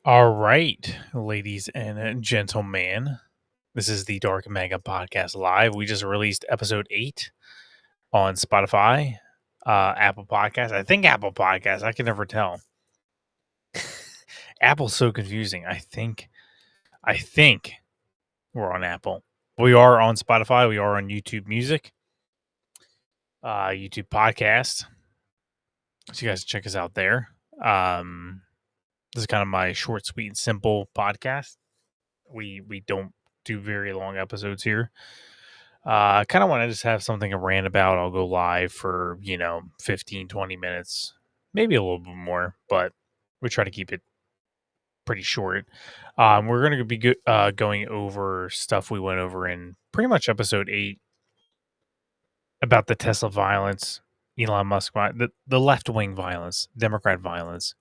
All right, ladies and gentlemen, this is the Dark MAGA podcast live. We just released episode 8 on Spotify, Apple Podcasts. I think Apple Podcasts. I can never tell. Apple's so confusing. I think we're on Apple. We are on Spotify. We are on YouTube Music, YouTube Podcast. So you guys check us out there. This is kind of my short, sweet, and simple podcast. We don't do very long episodes here. I kind of want to just have something to rant about. I'll go live for, 15, 20 minutes, maybe a little bit more, but we try to keep it pretty short. We're going to be going over stuff we went over in pretty much episode 8 about the Tesla violence, Elon Musk, the left wing violence, Democrat violence.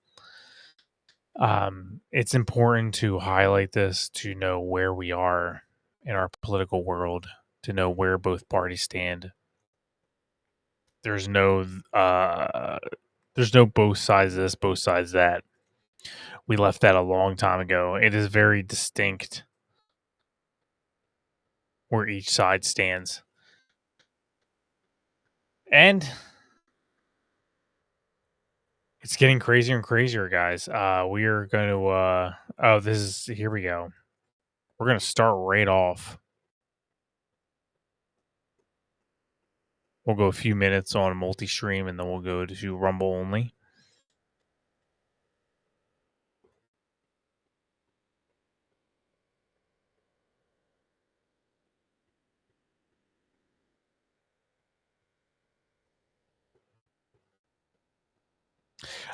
It's important to highlight this to know where we are in our political world, to know where both parties stand. There's no both sides this, both sides that. We left that a long time ago. It is very distinct where each side stands. And it's getting crazier and crazier, guys. We are going to here we go. We're going to start right off. We'll go a few minutes on multi-stream and then we'll go to Rumble only.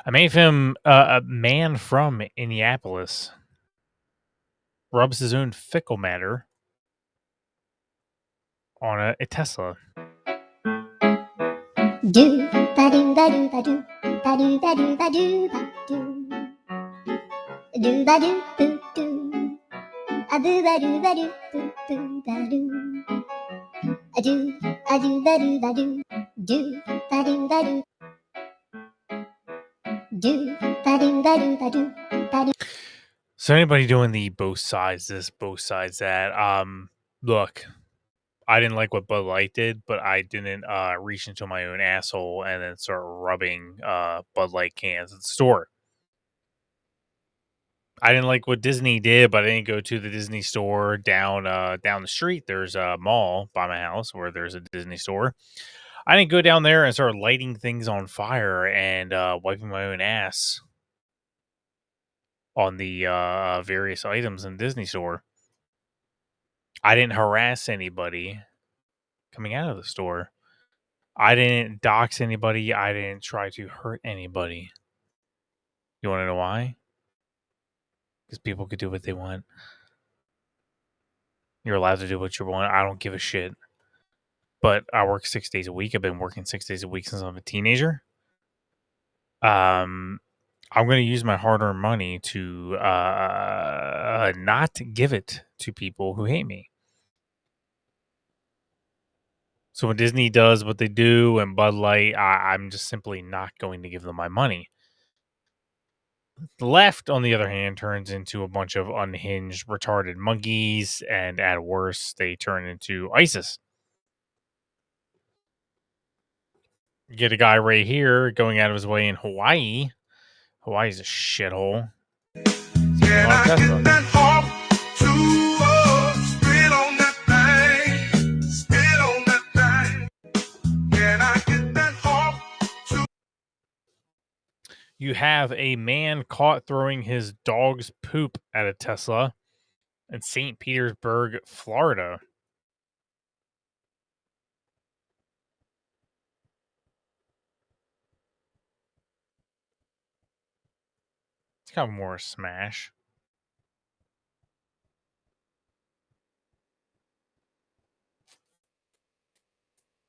I made him a man from Indianapolis rubs his own fickle matter on a Tesla. Do ba do ba do ba do ba do ba do ba do ba do ba do boo do a boo ba do ba do boo boo ba do a do ba do ba do do ba do ba do do ba do ba do ba do ba do. So anybody doing the both sides this, both sides that? Look, I didn't like what Bud Light did, but I didn't reach into my own asshole and then start rubbing Bud Light cans at the store. I didn't like what Disney did, but I didn't go to the Disney store down the street. There's a mall by my house where there's a Disney store. I didn't go down there and start lighting things on fire and wiping my own ass on the various items in Disney store. I didn't harass anybody coming out of the store. I didn't dox anybody. I didn't try to hurt anybody. You want to know why? Because people could do what they want. You're allowed to do what you want. I don't give a shit. But I work 6 days a week. I've been working 6 days a week since I'm a teenager. I'm going to use my hard-earned money to not give it to people who hate me. So when Disney does what they do and Bud Light, I'm just simply not going to give them my money. The left, on the other hand, turns into a bunch of unhinged, retarded monkeys, and at worst, they turn into ISIS. You get a guy right here going out of his way in Hawaii. Hawaii's a shithole. Can I get that hop to spit on that thing? Spit on that thing. Can I get that hop to? You have a man caught throwing his dog's poop at a Tesla in St. Petersburg, Florida. It's kind of more a smash.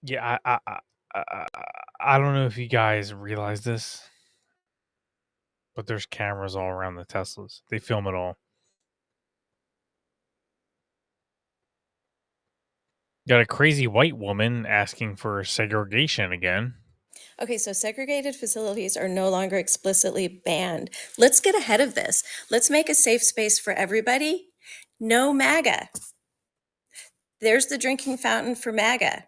Yeah, I don't know if you guys realize this, but there's cameras all around the Teslas. They film it all. Got a crazy white woman asking for segregation again. Okay, so segregated facilities are no longer explicitly banned. Let's get ahead of this. Let's make a safe space for everybody. No MAGA. There's the drinking fountain for MAGA.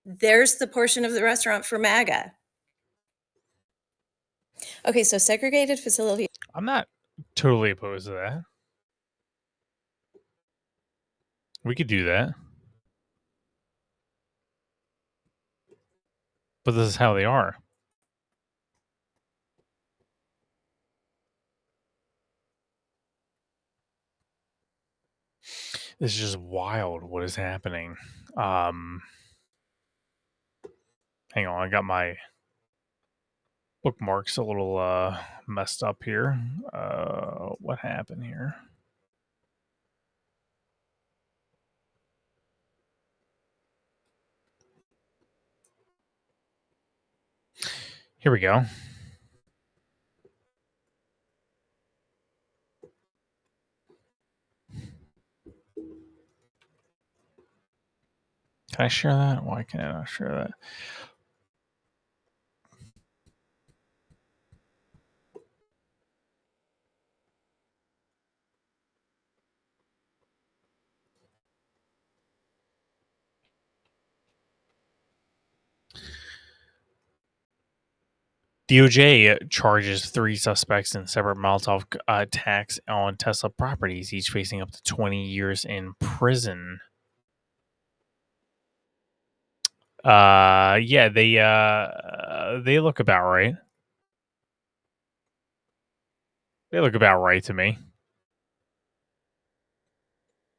There's the portion of the restaurant for MAGA. Okay, so segregated facilities. I'm not totally opposed to that. We could do that. But this is how they are. This is just wild what is happening. Hang on, I got my bookmarks a little messed up here. What happened here? Here we go. Can I share that? Why can I not share that? DOJ charges 3 suspects in separate Molotov attacks on Tesla properties, each facing up to 20 years in prison. Yeah, they look about right. They look about right to me.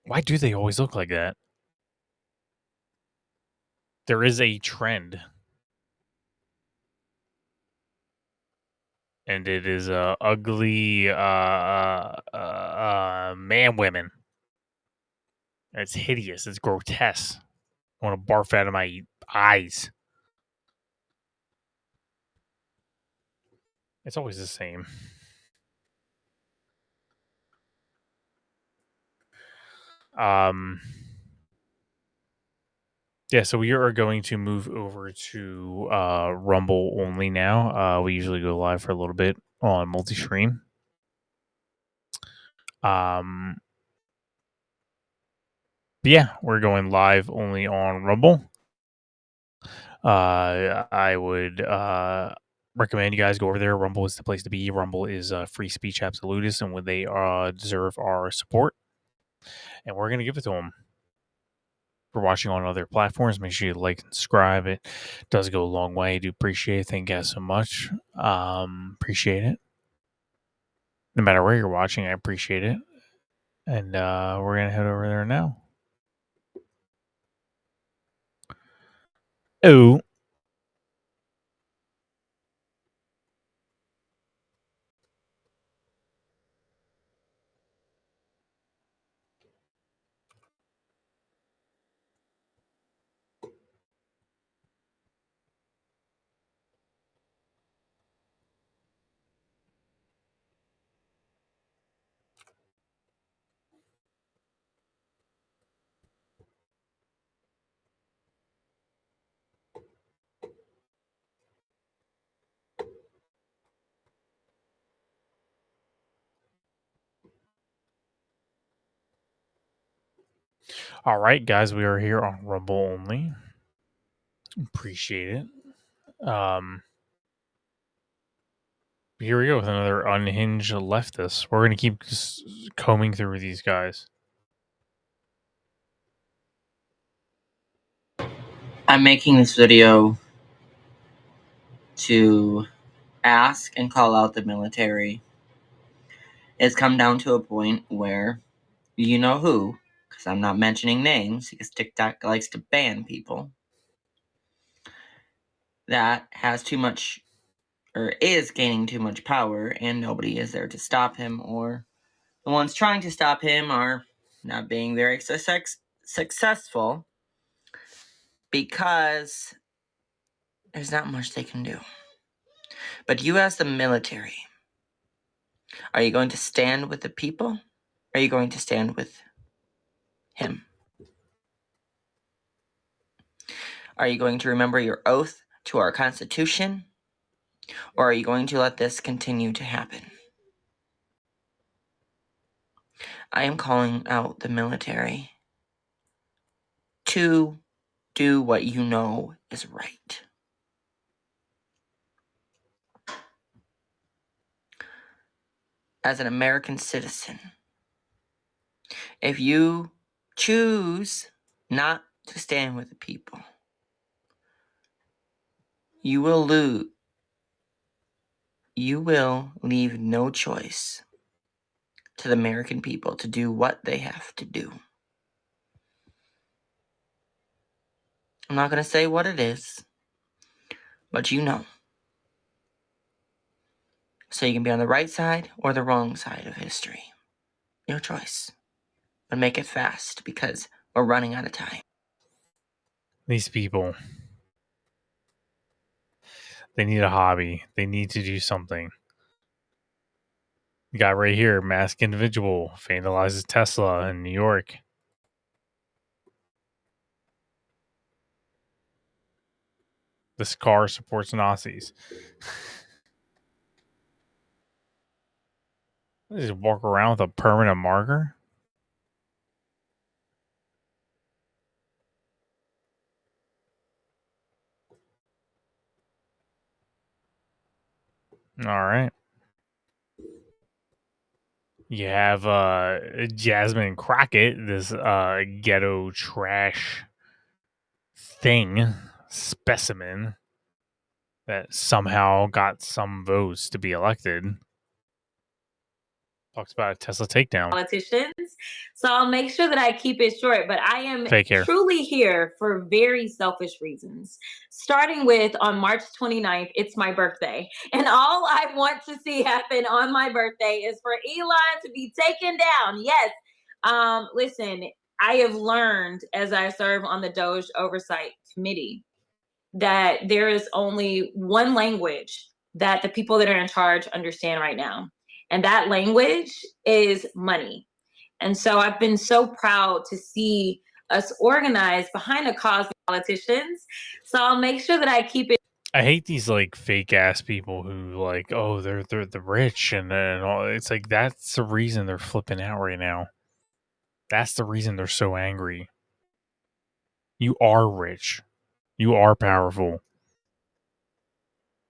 Why do they always look like that? There is a trend. And it is ugly man women. It's hideous. It's grotesque. I want to barf out of my eyes. It's always the same. Yeah, so we are going to move over to Rumble only now. We usually go live for a little bit on multi-stream. But yeah, we're going live only on Rumble. I would recommend you guys go over there. Rumble is the place to be. Rumble is free speech absolutist, and they deserve our support, and we're going to give it to them. For watching on other platforms, make sure you like and subscribe. It does go a long way. I do appreciate it. Thank you guys so much. Appreciate it. No matter where you're watching, I appreciate it. And we're going to head over there now. Oh. All right, guys, we are here on Rumble only. Appreciate it. Here we go with another unhinged leftist. We're going to keep just combing through these guys. I'm making this video to ask and call out the military. It's come down to a point where you know who, because I'm not mentioning names, because TikTok likes to ban people, that has too much, or is gaining too much power, and nobody is there to stop him, or the ones trying to stop him are not being very successful because there's not much they can do. But you as the military, are you going to stand with the people? Are you going to stand with him? Are you going to remember your oath to our Constitution? Or are you going to let this continue to happen? I am calling out the military to do what you know is right. As an American citizen, if you choose not to stand with the people, you will leave no choice to the American people to do what they have to do. I'm not going to say what it is, but you know. So you can be on the right side or the wrong side of history. Your choice. But make it fast because we're running out of time. These people, they need a hobby. They need to do something. You got right here, masked individual vandalizes Tesla in New York. This car supports Nazis. They just walk around with a permanent marker. All right. You have Jasmine Crockett, this ghetto trash thing, specimen, that somehow got some votes to be elected. Talks about a Tesla takedown. Politicians. So I'll make sure that I keep it short, but I am Fake hair. truly here for very selfish reasons. Starting with on March 29th, it's my birthday. And all I want to see happen on my birthday is for Elon to be taken down. Yes. Listen, I have learned as I serve on the Doge Oversight Committee that there is only one language that the people that are in charge understand right now. And that language is money. And so I've been so proud to see us organize behind a cause of politicians. So I'll make sure that I keep it. I hate these like fake ass people who like, oh, they're the rich and all. It's like that's the reason they're flipping out right now. That's the reason they're so angry. You are rich. You are powerful.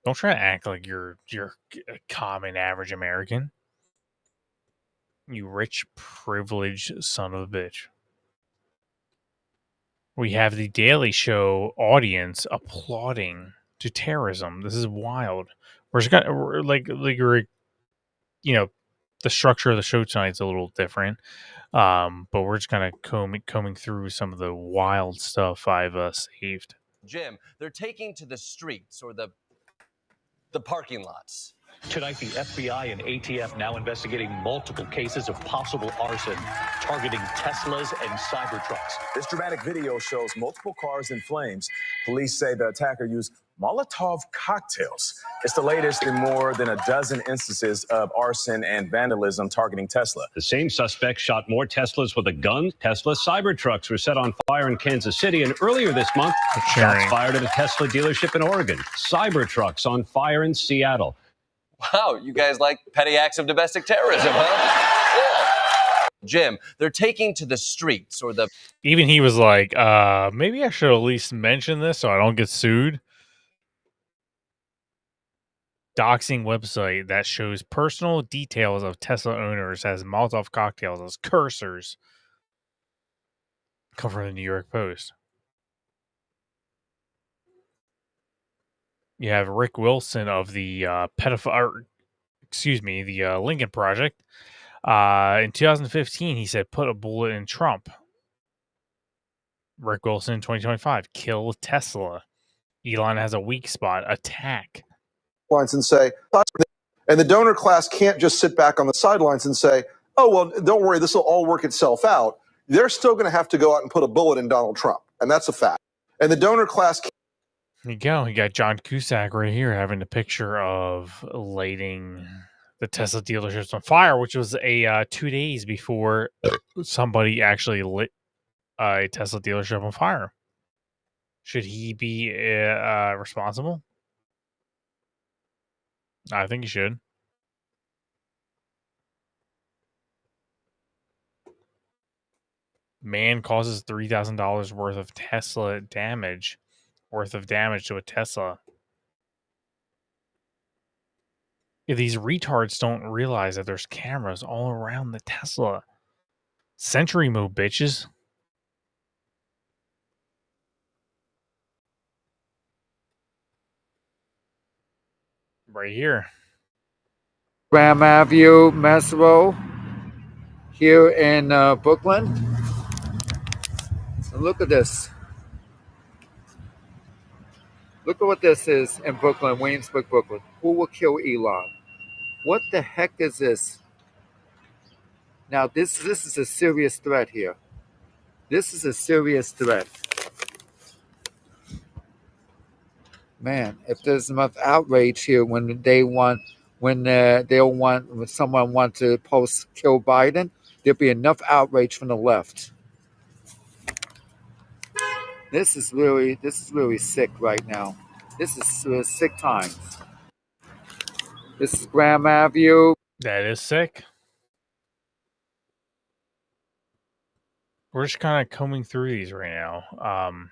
Don't try to act like you're a common average American. You rich, privileged son of a bitch. We have the Daily Show audience applauding to terrorism. This is wild. We're like we're, you know, the structure of the show tonight's a little different. But we're just kind of combing through some of the wild stuff I've saved. Jim, they're taking to the streets or the parking lots. Tonight, the FBI and ATF now investigating multiple cases of possible arson targeting Teslas and Cybertrucks. This dramatic video shows multiple cars in flames. Police say the attacker used Molotov cocktails. It's the latest in more than a dozen instances of arson and vandalism targeting Tesla. The same suspect shot more Teslas with a gun. Tesla Cybertrucks were set on fire in Kansas City, and earlier this month, shots fired at a Tesla dealership in Oregon. Cybertrucks on fire in Seattle. Wow, you guys like petty acts of domestic terrorism, huh? Jim, they're taking to the streets or the... Even he was like, maybe I should at least mention this so I don't get sued. Doxing website that shows personal details of Tesla owners as Molotov cocktails as cursors. Come from the New York Post. You have Rick Wilson of the the Lincoln Project. In 2015, he said, "Put a bullet in Trump." Rick Wilson, 2025, kill Tesla. Elon has a weak spot. Attack. And say, and the donor class can't just sit back on the sidelines and say, "Oh well, don't worry, this will all work itself out." They're still going to have to go out and put a bullet in Donald Trump, and that's a fact. And the donor class. There you go. You got John Cusack right here having a picture of lighting the Tesla dealerships on fire, which was 2 days before somebody actually lit a Tesla dealership on fire. Should he be responsible? I think he should. Man causes $3,000 worth of Tesla damage. Worth of damage to a Tesla. If these retards don't realize that there's cameras all around the Tesla. Sentry mode, bitches. Right here. Graham Avenue, Maslow, here in Brooklyn. And look at this. Look at what this is in Brooklyn, Williamsburg, Brooklyn. Who will kill Elon? What the heck is this? Now, this is a serious threat here. This is a serious threat. Man, if there's enough outrage here when someone wants to post kill Biden, there'll be enough outrage from the left. This is really sick right now. This is sick times. This is Graham Avenue. That is sick. We're just kind of combing through these right now.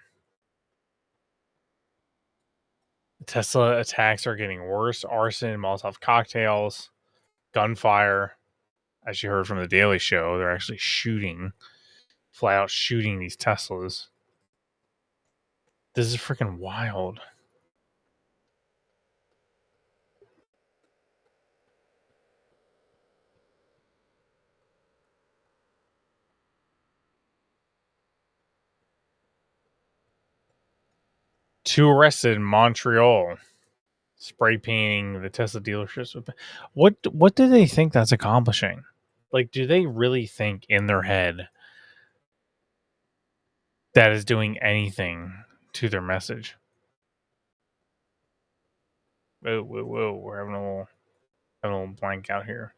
Tesla attacks are getting worse. Arson, Molotov cocktails, gunfire. As you heard from the Daily Show, they're actually flat out shooting these Teslas. This is freaking wild. Two arrested in Montreal, spray painting the Tesla dealerships. What do they think that's accomplishing? Like, do they really think in their head that is doing anything to their message? Whoa! We're having a little blank out here.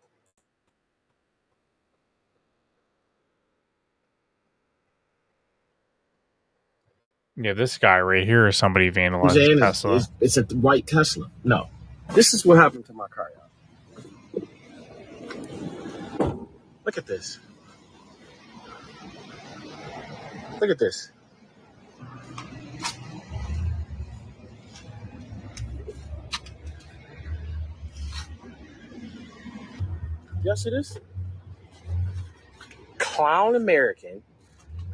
Yeah, this guy right here is somebody vandalizing Tesla. It's a white Tesla. No. This is what happened to my car, y'all. Look at this. Look at this. Y'all see this? Clown American.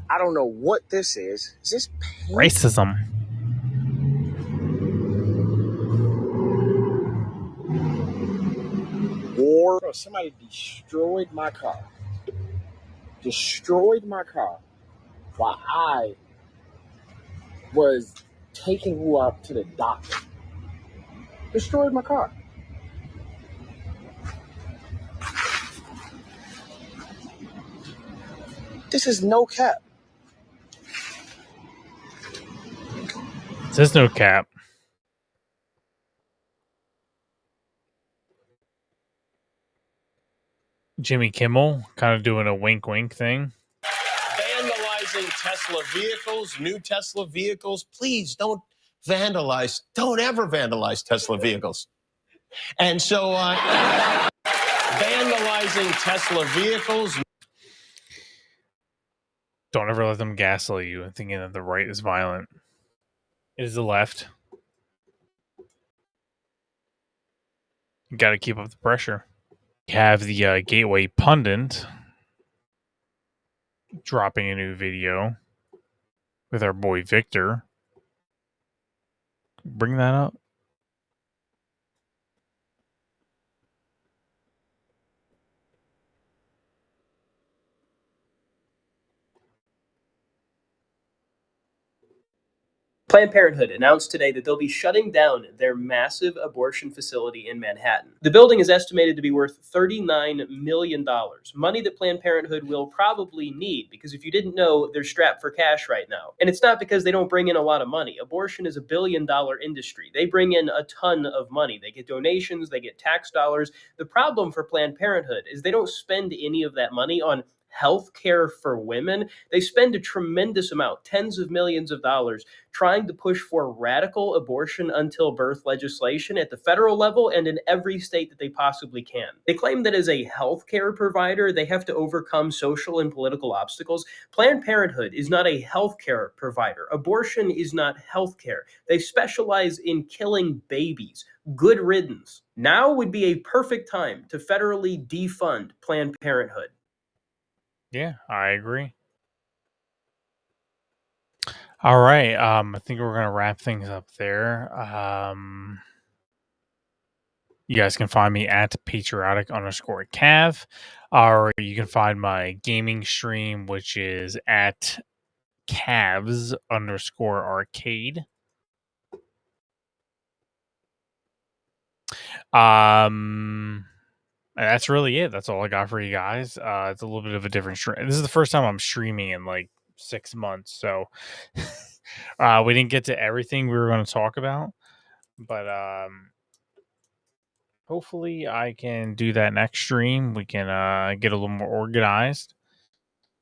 I don't know what this is. Is this paint? Racism. War. Bro, somebody destroyed my car. Destroyed my car while I was taking you up to the doctor. Destroyed my car. This is no cap. This is no cap. Jimmy Kimmel kind of doing a wink thing. Vandalizing Tesla vehicles, new Tesla vehicles. Please don't vandalize. Don't ever vandalize Tesla vehicles. And so vandalizing Tesla vehicles. Don't ever let them gaslight you thinking that the right is violent. It is the left. You got to keep up the pressure. We have the Gateway Pundit dropping a new video with our boy Victor. Bring that up. Planned Parenthood announced today that they'll be shutting down their massive abortion facility in Manhattan. The building is estimated to be worth $39 million, money that Planned Parenthood will probably need, because if you didn't know, they're strapped for cash right now. And it's not because they don't bring in a lot of money. Abortion is a billion-dollar industry. They bring in a ton of money. They get donations, they get tax dollars. The problem for Planned Parenthood is they don't spend any of that money on health care for women, they spend a tremendous amount, tens of millions of dollars, trying to push for radical abortion until birth legislation at the federal level and in every state that they possibly can. They claim that as a healthcare provider, they have to overcome social and political obstacles. Planned Parenthood is not a healthcare provider. Abortion is not healthcare. They specialize in killing babies. Good riddance. Now would be a perfect time to federally defund Planned Parenthood. Yeah, I agree. All right. I think we're gonna wrap things up there. You guys can find me at patriotic_cav, or you can find my gaming stream, which is at Cavs_arcade. That's really it. That's all I got for you guys. It's a little bit of a different stream. This is the first time I'm streaming in like 6 months, so we didn't get to everything we were going to talk about, but hopefully I can do that next stream. We can get a little more organized.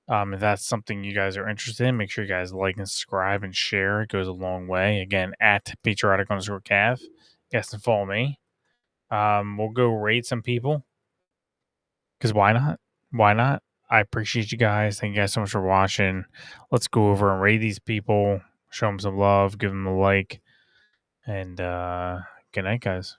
If that's something you guys are interested in, make sure you guys like and subscribe and share. It goes a long way. Again, at patriotic_cav. You guys can follow me. We'll go raid some people. Because why not? Why not? I appreciate you guys. Thank you guys so much for watching. Let's go over and raid these people. Show them some love. Give them a like. And good night, guys.